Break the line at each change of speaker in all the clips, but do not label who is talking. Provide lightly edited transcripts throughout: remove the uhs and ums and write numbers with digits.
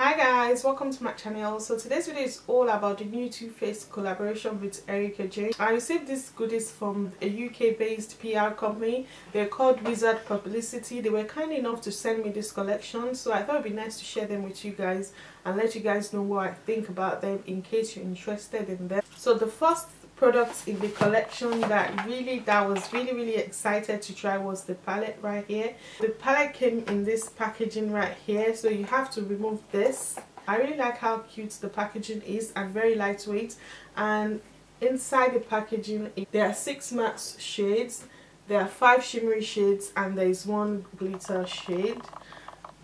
Hi guys, welcome to my channel. So today's video is all about the new Too Faced collaboration with Erika Jayne. I received these goodies from a UK based PR company. They're called Wizard Publicity. They were kind enough to send me this collection, so I thought it'd be nice to share them with you guys and let you guys know what I think about them in case you're interested in them. So the first products in the collection that was really excited to try was the palette right here. The palette came in this packaging right here, so you have to remove this. I really like how cute the packaging is and very lightweight, and inside the packaging there are 6 matte shades, there are 5 shimmery shades, and there is 1 glitter shade,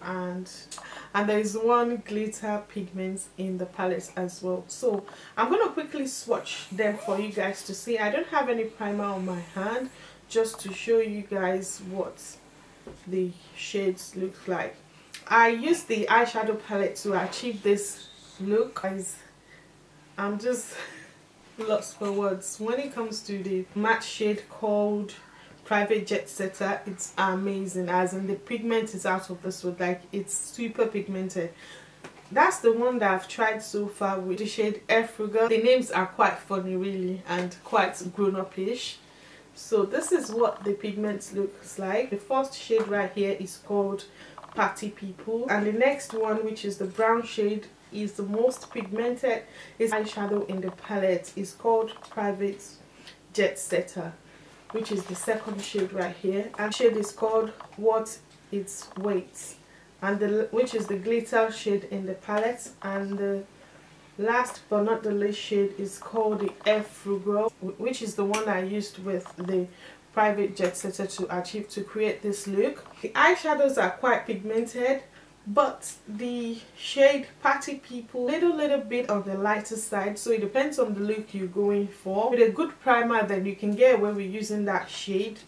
and there is 1 glitter pigment in the palette as well. So I'm going to quickly swatch them for you guys to see. I don't have any primer on my hand, just to show you guys what the shades look like. I used the eyeshadow palette to achieve this look, guys. I'm just lost for words. When it comes to the matte shade called Private Jet Setter, it's amazing, as in the pigment is out of this world. Like, it's super pigmented. That's the one that I've tried so far with the shade Frugal. The names are quite funny really and quite grown-up-ish. So this is what the pigment looks like. The first shade right here is called Party People, and the next one, which is the brown shade, is the most pigmented. It's eyeshadow in the palette. It's called Private Jet Setter, which is the second shade right here, and shade is called What It Waits, and which is the glitter shade in the palette. And the last but not the least shade is called the Frugal, which is the one I used with the Private Jet Setter to create this look. The eyeshadows are quite pigmented, but the shade Party People little bit on the lighter side, so it depends on the look you're going for. With a good primer, then you can get away with using that shade.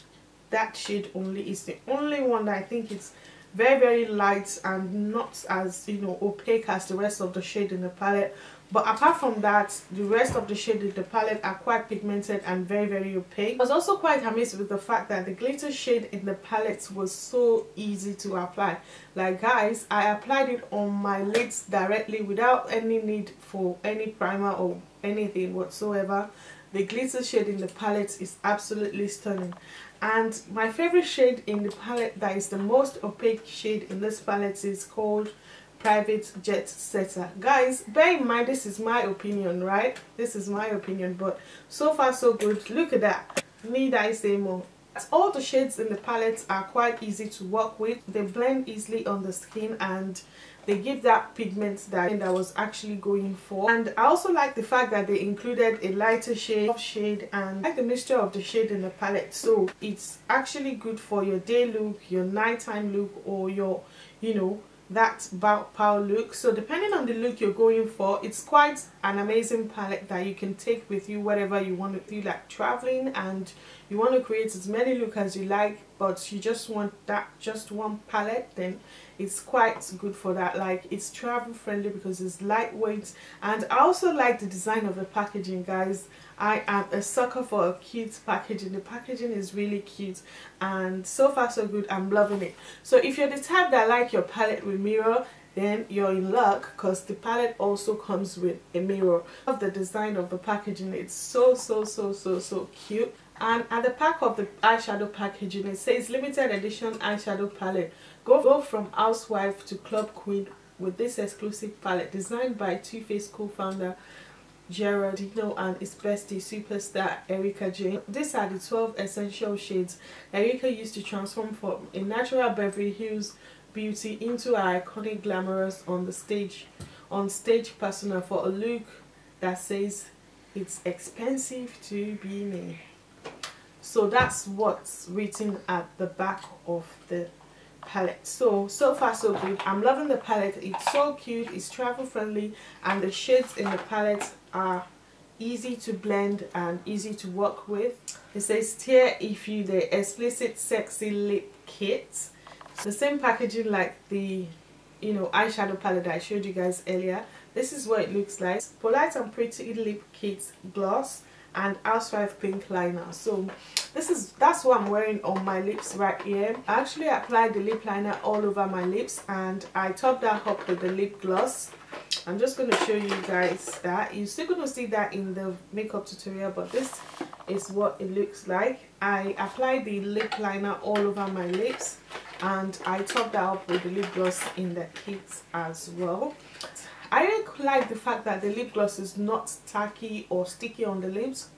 That shade only is the only one that I think is very light and not as, you know, opaque as the rest of the shade in the palette. But apart from that, the rest of the shade in the palette are quite pigmented and very opaque. I was also quite amazed with the fact that the glitter shade in the palette was so easy to apply. Like, guys, I applied it on my lids directly without any need for any primer or anything whatsoever. The glitter shade in the palette is absolutely stunning. And my favorite shade in the palette, that is the most opaque shade in this palette, is called Private Jet Setter. Guys, bear in mind, this is my opinion, right? This is my opinion, but so far so good. Look at that. Need I say more? All the shades in the palette are quite easy to work with. They blend easily on the skin and they give that pigment that I was actually going for. And I also like the fact that they included a lighter shade, and I like the mixture of the shade in the palette. So it's actually good for your day look, your nighttime look, or your, you know, that power look. So depending on the look you're going for, it's quite an amazing palette that you can take with you wherever you want to do, like traveling, and you want to create as many looks as you like, but you just want that just one palette, then it's quite good for that. Like, it's travel friendly because it's lightweight. And I also like the design of the packaging, guys. I am a sucker for a cute packaging. The packaging is really cute, and so far so good. I'm loving it. So if you're the type that like your palette with mirror, then you're in luck, because the palette also comes with a mirror. I love the design of the packaging. It's so cute. And at the back of the eyeshadow packaging, it says limited edition eyeshadow palette. Go from housewife to club queen with this exclusive palette, designed by Too Faced co-founder Darelilian and his bestie superstar Erika Jayne. These are the 12 essential shades Erika used to transform from a natural Beverly Hills beauty into her iconic glamorous on stage persona, for a look that says it's expensive to be me. So that's what's written at the back of the palette. So far so good. I'm loving the palette. It's so cute, it's travel friendly, and the shades in the palette are easy to blend and easy to work with. It says Tear If You the Explicit Sexy Lip Kit. The same packaging like the, you know, eyeshadow palette that I showed you guys earlier. This is what it looks like. Polite and Pretty Lip Kit Gloss, and Housewife Pink liner. So that's what I'm wearing on my lips right here. I actually applied the lip liner all over my lips, and I topped that up with the lip gloss. I'm just going to show you guys that. You're still going to see that in the makeup tutorial, but this is what it looks like. I applied the lip liner all over my lips, and I topped that up with the lip gloss in the kit as well. I really like the fact that the lip gloss is not tacky or sticky on the lips.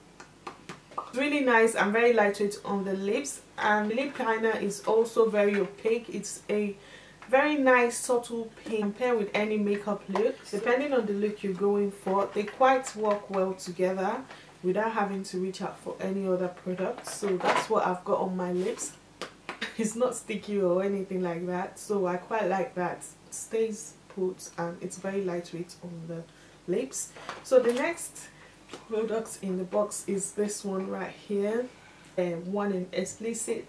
It's really nice and very lightweight on the lips, and the lip liner is also very opaque. It's a very nice subtle pink compared with any makeup look. Depending on the look you're going for, they quite work well together without having to reach out for any other products. So that's what I've got on my lips. It's not sticky or anything like that, so I quite like that. It stays put and it's very lightweight on the lips. So the next product in the box is this one right here, one in Explicit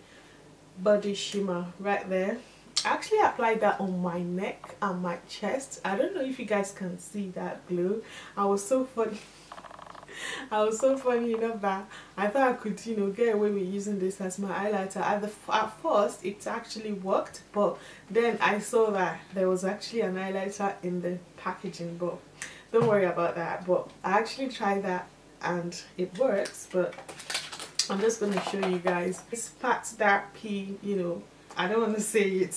Body Shimmer right there. I actually applied that on my neck and my chest. I don't know if you guys can see that glue. I was so funny enough that I thought I could, you know, get away with using this as my highlighter. At first it actually worked, but then I saw that there was actually an highlighter in the packaging, but don't worry about that. But I actually tried that and it works, but I'm just going to show you guys. It's part that P, you know, I don't want to say it,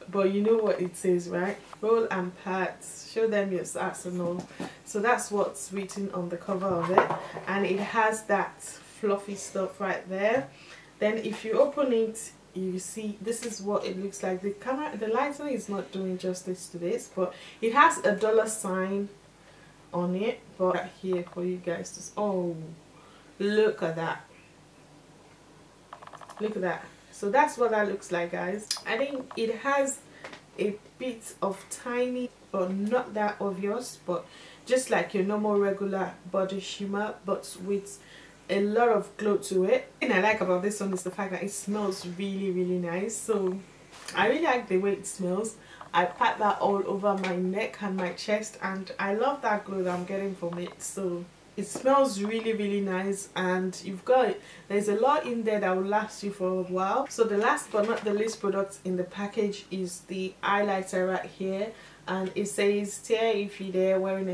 but you know what it says, right? Roll and pat, show them your arsenal. So that's what's written on the cover of it, and it has that fluffy stuff right there. Then if you open it, you see this is what it looks like. The lighter is not doing justice to this, but it has a $sign on it. But right here for you guys to, oh, look at that, look at that. So that's what that looks like, guys. I think it has a bit of tiny, but not that obvious, but just like your normal regular body shimmer, but with a lot of glow to it. The thing I like about this one is the fact that it smells really, really nice. So I really like the way it smells. I pat that all over my neck and my chest, and I love that glow that I'm getting from it. So it smells really, really nice, and there's a lot in there that will last you for a while. So the last but not the least product in the package is the highlighter right here, and it says tear if you're there wearing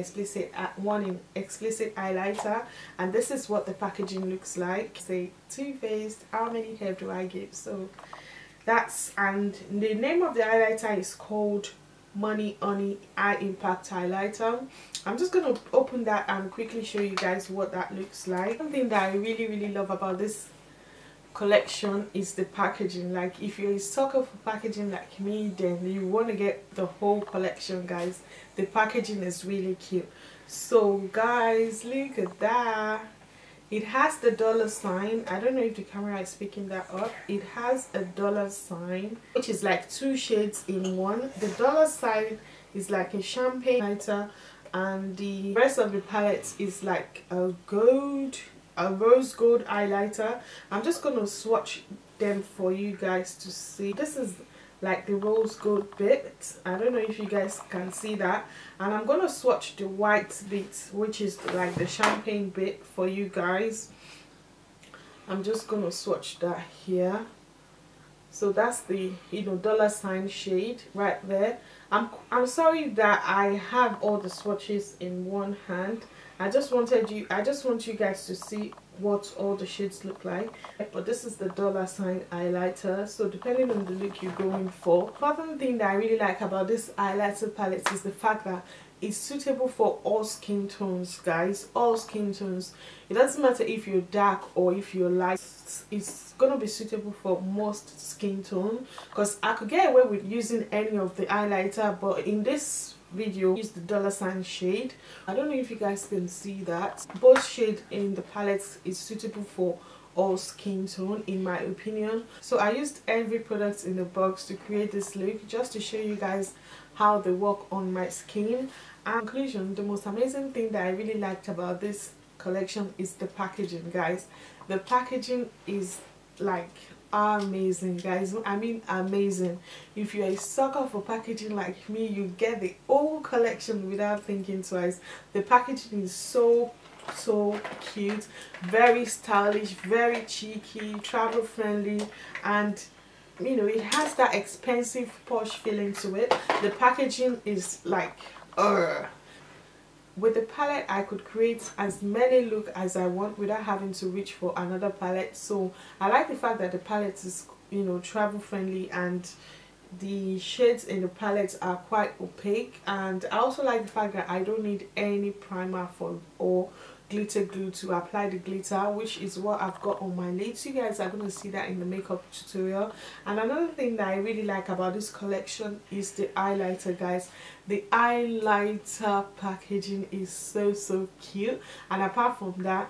one in explicit highlighter, and this is what the packaging looks like. Say Too Faced, how many hair do I give? So that's, and the name of the highlighter is called Money Honey Eye Impact Highlighter. I'm just going to open that and quickly show you guys what that looks like. Something that I really, really love about this collection is the packaging. Like, if you're a sucker for packaging like me, then you want to get the whole collection, guys. The packaging is really cute. So guys, look at that. It has the $sign. I don't know if the camera is picking that up. It has a $sign, which is like 2 shades in one. The $sign is like a champagne highlighter, and the rest of the palette is like a rose gold highlighter. I'm just gonna swatch them for you guys to see. This is like the rose gold bit. I don't know if you guys can see that, and I'm gonna swatch the white bit, which is like the champagne bit, for you guys. I'm just gonna swatch that here. So that's the, you know, $sign shade right there. I'm sorry that I have all the swatches in one hand. I just want you guys to see what all the shades look like. But this is the $sign highlighter, so depending on the look you're going for. One thing that I really like about this highlighter palette is the fact that it's suitable for all skin tones, guys. All skin tones. It doesn't matter if you're dark or if you're light. It's gonna be suitable for most skin tone, because I could get away with using any of the highlighter, but in this video use the $sign shade. I don't know if you guys can see that. Both shade in the palette is suitable for all skin tone, in my opinion. So I used every product in the box to create this look, just to show you guys how they work on my skin. And in conclusion, the most amazing thing that I really liked about this collection is the packaging, guys. The packaging is like amazing, guys. I mean amazing. If you're a sucker for packaging like me, you get the whole collection without thinking twice. The packaging is so so cute, very stylish, very cheeky, travel friendly, and you know, it has that expensive posh feeling to it. The packaging is like with the palette I could create as many look as I want without having to reach for another palette. So I like the fact that the palette is, you know, travel friendly, and the shades in the palette are quite opaque. And I also like the fact that I don't need any primer for or glitter glue to apply the glitter, which is what I've got on my lids. You guys are going to see that in the makeup tutorial. And another thing that I really like about this collection is the highlighter, guys. The highlighter packaging is so cute, and apart from that,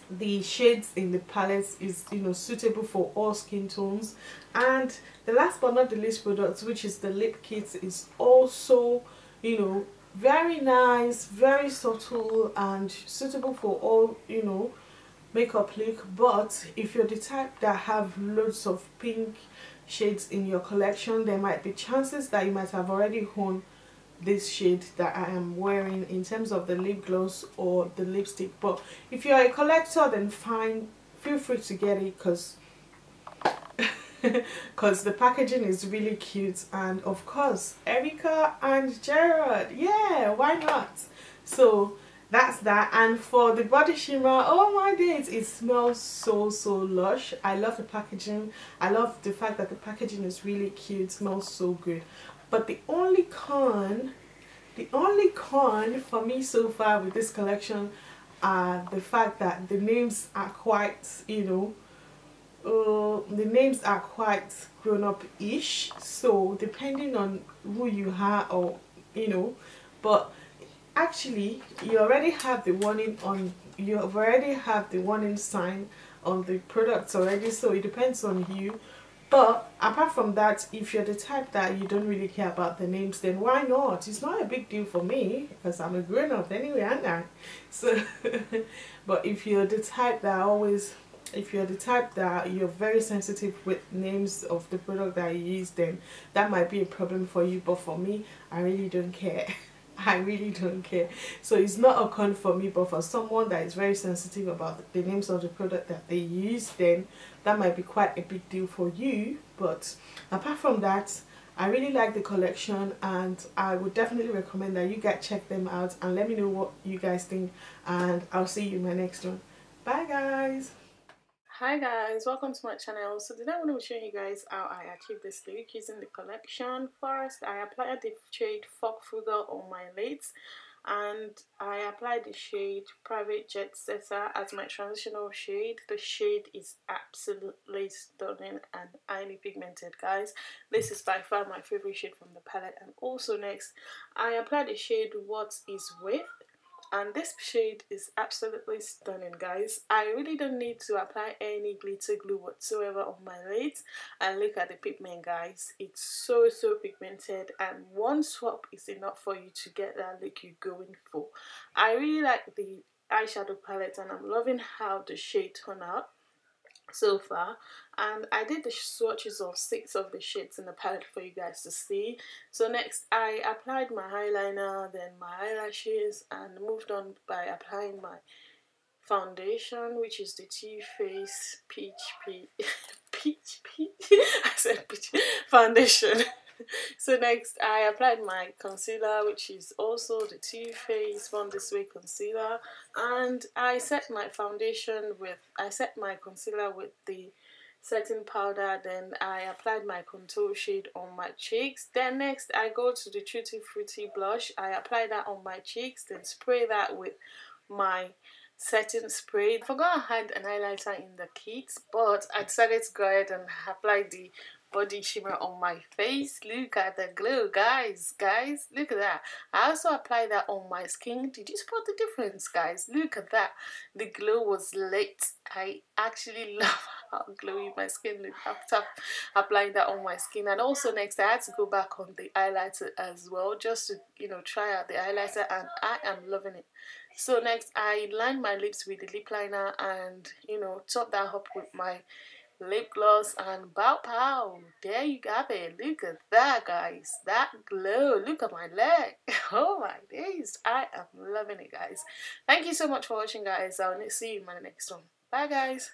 the shades in the palette is, you know, suitable for all skin tones. And the last but not the least product, which is the lip kit, is also, you know, very nice, very subtle, and suitable for all, you know, makeup look. But if you're the type that have loads of pink shades in your collection, there might be chances that you might have already honed this shade that I am wearing in terms of the lip gloss or the lipstick. But if you're a collector, then fine, feel free to get it, because the packaging is really cute. And of course, Erika and Gerard, yeah, why not? So that's that. And for the body shimmer, oh my days, it smells so lush. I love the packaging. I love the fact that the packaging is really cute. It smells so good. But the only con for me so far with this collection are the fact that the names are quite, you know, the names are quite grown-up-ish. So depending on who you are, or you know, but actually you already have the warning on, you already have the warning sign on the products already, so it depends on you. But apart from that, if you're the type that you don't really care about the names, then why not? It's not a big deal for me, because I'm a grown-up anyway, aren't I? So but if you're the type that you're very sensitive with names of the product that you use, then that might be a problem for you. But for me, I really don't care. I really don't care. So it's not a con for me, but for someone that is very sensitive about the names of the product that they use, then that might be quite a big deal for you. But apart from that, I really like the collection, and I would definitely recommend that you guys check them out and let me know what you guys think, and I'll see you in my next one. Bye guys. Hi guys, welcome to my channel. So today I'm going to be showing you guys how I achieved this look using the collection. First, I applied the shade Fuck Frugal on my lids, and I applied the shade Private Jet Setter as my transitional shade. The shade is absolutely stunning and highly pigmented, guys. This is by far my favorite shade from the palette. And also next, I applied the shade What Is With, and this shade is absolutely stunning, guys. I really don't need to apply any glitter glue whatsoever on my lids. And look at the pigment, guys. It's so pigmented, and one swap is enough for you to get that look you're going for. I really like the eyeshadow palette, and I'm loving how the shade turned out so far. And I did the swatches of 6 of the shades in the palette for you guys to see. So next, I applied my eyeliner, then my eyelashes, and moved on by applying my foundation, which is the Too Faced Peach I said peach foundation. So next, I applied my concealer, which is also the Too Faced Born This Way concealer, and I set my concealer with the setting powder. Then I applied my contour shade on my cheeks. Then next, I go to the Tutti Frutti blush. I apply that on my cheeks, then spray that with my setting spray. I forgot I had an highlighter in the kit, but I decided to go ahead and apply the body shimmer on my face. Look at the glow, guys, look at that. I also applied that on my skin. Did you spot the difference, guys? Look at that. The glow was lit. I actually love how glowy my skin looked after applying that on my skin. And also next, I had to go back on the highlighter as well, just to, you know, try out the highlighter, and I am loving it. So next, I lined my lips with the lip liner and, you know, top that up with my lip gloss, and bow pow. There you have it. Look at that, guys. That glow. Look at my leg. Oh my days. I am loving it, guys. Thank you so much for watching, guys. I'll see you in my next one. Bye, guys.